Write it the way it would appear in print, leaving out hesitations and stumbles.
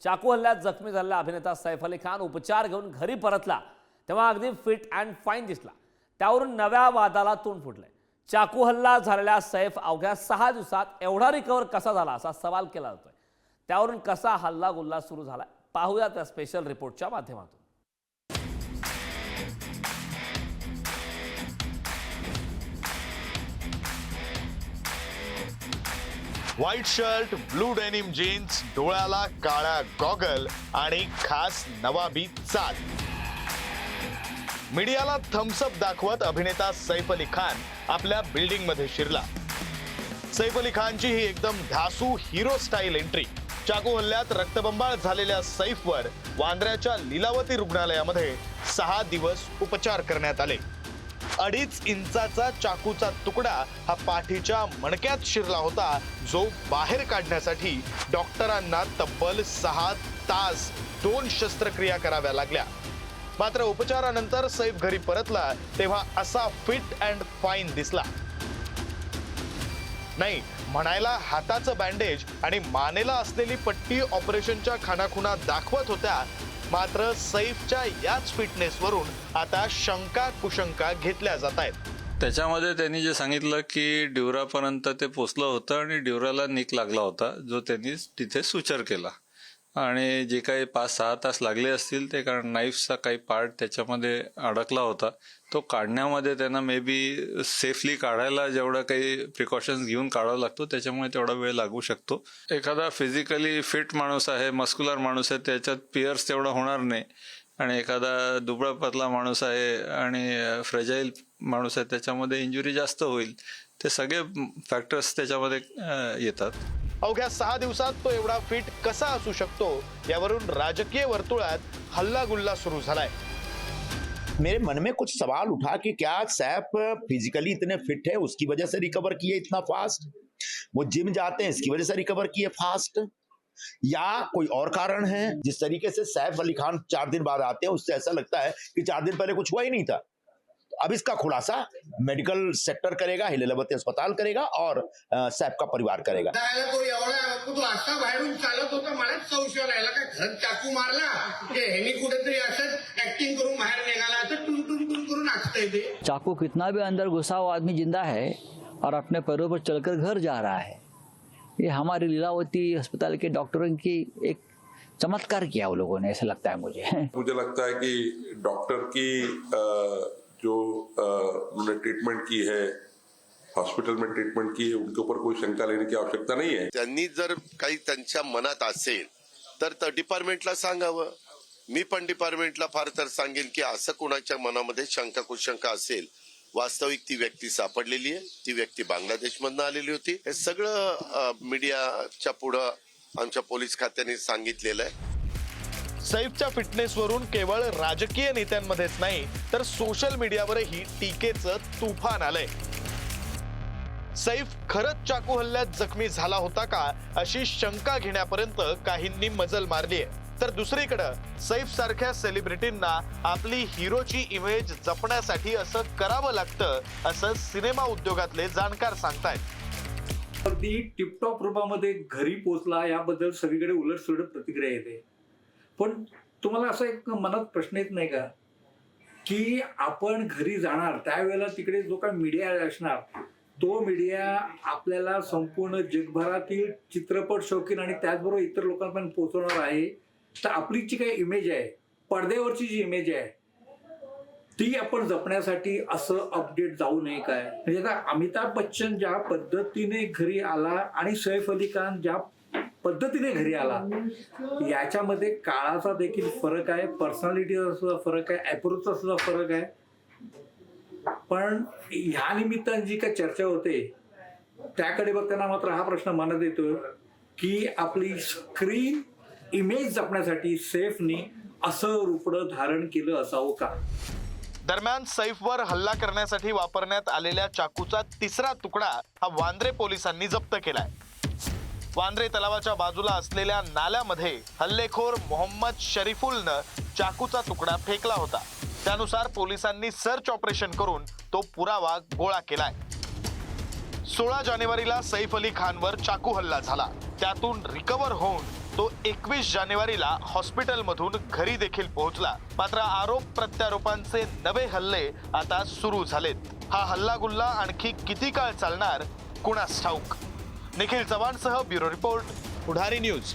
चाकू हल्ल्यात जखमी झालेला अभिनेता सैफ अली खान उपचार घेऊन घरी परतला तेव्हा अगदी फिट अँड फाईन दिसला। त्यावरून नव्या वादाला तोंड फुटलंय। चाकू हल्ला झालेल्या सैफ अवघ्या 6 दिवसात एवढा रिकवर कसा झाला असा सवाल केला जातोय। त्यावरून कसा हल्ला गुल्ला सुरू झाला पाहूया त्या स्पेशल रिपोर्टच्या माध्यमातून। White shirt, blue denim jeans, डोळ्याला काळा गॉगल आणि खास नवाबी चाल। मीडियाला थम्सअप दाखवत अभिनेता सैफ अली खान आपल्या बिल्डिंग मध्ये शिरला। सैफ अली खानची ही एकदम धासू हिरो स्टाईल एंट्री। चाकू हल्ल्यात रक्तबंबाळ झालेल्या सैफवर वांद्र्याच्या लीलावती रुग्णालयामध्ये 6 दिवस उपचार करण्यात आले। 2.5 इंचाचा चाकूचा तुकडा हा पाठीच्या मणक्यात शिरला होता, जो बाहेर काढण्यासाठी डॉक्टरांना तब्बल 6 तास 2 शस्त्रक्रिया कराव्या लागल्या। मात्र उपचारानंतर सैफ घरी परतला तेव्हा असा फिट अँड फाईन दिसला। नाही म्हणायला हाताचं बँडेज आणि मानेला असलेली पट्टी ऑपरेशनच्या खाणाखुणा दाखवत होत्या। मात्र सैफच्या याच फिटनेसवरून आता शंका कुशंका घेतल्या जात आहेत। त्याच्यामध्ये त्यांनी जे सांगितलं की ड्युरापर्यंत ते पोचलं होतं आणि ड्युराला निक लागला होता, जो त्यांनी तिथे सुचर केला आणि जे काही 5-6 तास लागले असतील ते, कारण नाईफचा काही पार्ट त्याच्यामध्ये अडकला होता, तो काढण्यामध्ये त्यांना मे बी सेफली काढायला जेवढा काही प्रिकॉशन्स घेऊन काढावा लागतो त्याच्यामुळे तेवढा वेळ लागू शकतो। एखादा फिजिकली फिट माणूस आहे, मस्क्युलर माणूस आहे, त्याच्यात पिअर्स तेवढा होणार नाही, आणि एखादा दुबळा पतला माणूस आहे आणि फ्रेजाईल माणूस आहे त्याच्यामध्ये इंजुरी जास्त होईल। ते सगळे फॅक्टर्स त्याच्यामध्ये येतात। अवघ्या 6 दिवसात तो एवढा फिट कसा असू शकतो यावरून राजकीय वर्तुळात हल्ला गुल्ला सुरू झालाय। मेरे मन में कुछ सवाल उठा कि क्या सैफ फिजिकली इतने फिट है, उसकी वजह से रिकवर किए इतना फास्ट, वो जिम जाते हैं इसकी वजह से रिकवर किए फास्ट, या कोई और कारण है? जिस तरीके से सैफ अली खान 4 दिन बाद आते हैं उससे ऐसा लगता है कि 4 दिन पहले कुछ हुआ ही नहीं था। अब इसका खुलासा मेडिकल सेक्टर करेगा, लीलावती अस्पताल करेगा और सैफ का परिवार करेगा। तो एवढा तो असा बाहेरून चालत होता, मलाच संशय राहिला काय घरात चाकू मारला की ह्यानी कुठेतरी असंच ऍक्टिंग करून बाहेर निघाला, तर टुन टुन टुन करून नाचतंय ते। चाकू कितना भी अंदर घुसा हुआ आदमी जिंदा है और अपने पैरों पर चलकर घर जा रहा है। ये हमारे लीलावती अस्पताल के डॉक्टरों की एक चमत्कार किया वो लोगों ने, ऐसा लगता है मुझे लगता है कि डॉक्टर की जो उन्होंने ट्रीटमेंट की है, हॉस्पिटल में ट्रीटमेंट की है, उनके ऊपर कोई शंका लेने की आवश्यकता नहीं है। त्यांनी जर काही त्यांच्या मनात असेल तर डिपार्टमेंटला सांगावं। मी पण डिपार्टमेंटला फार तर सांगेन की असं कोणाच्या मनामध्ये शंका कुशंका असेल, वास्तविक ती व्यक्ती सापडलेली आहे, ती व्यक्ती बांगलादेशमधून आलेली होती। हे सगळं मीडियाच्या पुढे आमच्या पोलीस खात्याने सांगितलेलं आहे। सैफच्या फिटनेसवरून केवळ राजकीय नेत्यांमध्येच नाही तर सोशल मीडियावरही टीकेचं तुफान आलंय। सैफ खरंच चाकू हल्ल्यात जखमी झाला होता का अशी शंका घेण्यापर्यंत काहींनी मजल मारली आहे। तर दुसरीकडे सैफ सारख्या सेलिब्रिटींना आपली हिरोची इमेज जपण्यासाठी असं करावं लागतं असं सिनेमा उद्योगातले जाणकार सांगतायत। अगदी टिपटॉप रूपामध्ये घरी पोहोचला याबद्दल सगळीकडे उलटसुलट प्रतिक्रिया येते, पण तुम्हाला असा एक मनात प्रश्न येत नाही का की आपण घरी जाणार त्यावेळेला तिकडे जो काही मीडिया असणार तो मीडिया आपल्याला संपूर्ण जगभरातील चित्रपट शौकीन आणि त्याचबरोबर इतर लोकांपर्यंत पोहोचवणार आहे। तर आपली जी काही इमेज आहे, पडद्यावरची जी इमेज आहे, ती आपण जपण्यासाठी असं अपडेट जाऊ नये काय? म्हणजे आता अमिताभ बच्चन ज्या पद्धतीने घरी आला आणि सैफ अली खान ज्या पद्धतीने घरी आला, याच्यामध्ये काळाचा देखील फरक आहे, पर्सनॅलिटीचा सुद्धा फरक आहे, अप्रोचचा सुद्धा फरक आहे। पण ह्या निमित्ताने जी काही चर्चा होते त्याकडे बघताना मात्र हा प्रश्न मनात येतोय की आपली स्क्रीन इमेज जपण्यासाठी सैफने असं रूपडं धारण केलं असावं का? दरम्यान सैफवर हल्ला करण्यासाठी वापरण्यात आलेल्या चाकूचा 3रा तुकडा हा वांद्रे पोलिसांनी जप्त केलाय। वांद्रे तलावाच्या बाजूला असलेल्या नाल्यामध्ये हल्लेखोर मोहम्मद शरीफुलनं चाकूचा तुकडा फेकला होता। त्यानुसार पोलिसांनी सर्च ऑपरेशन करून तो पुरावा गोळा केलाय। 16 जानेवारीला सैफ अली खानवर चाकू हल्ला झाला, त्यातून रिकवर होऊन तो 21 जानेवारीला हॉस्पिटलमधून घरी देखील पोहोचला. मात्र आरोप प्रत्यारोपांचे नवे हल्ले आता सुरू झालेत. हा हल्लागुल्ला आणखी किती काळ चालणार कुणास ठाऊक. निखिल चव्हाणसह ब्युरो रिपोर्ट, पुढारी न्यूज.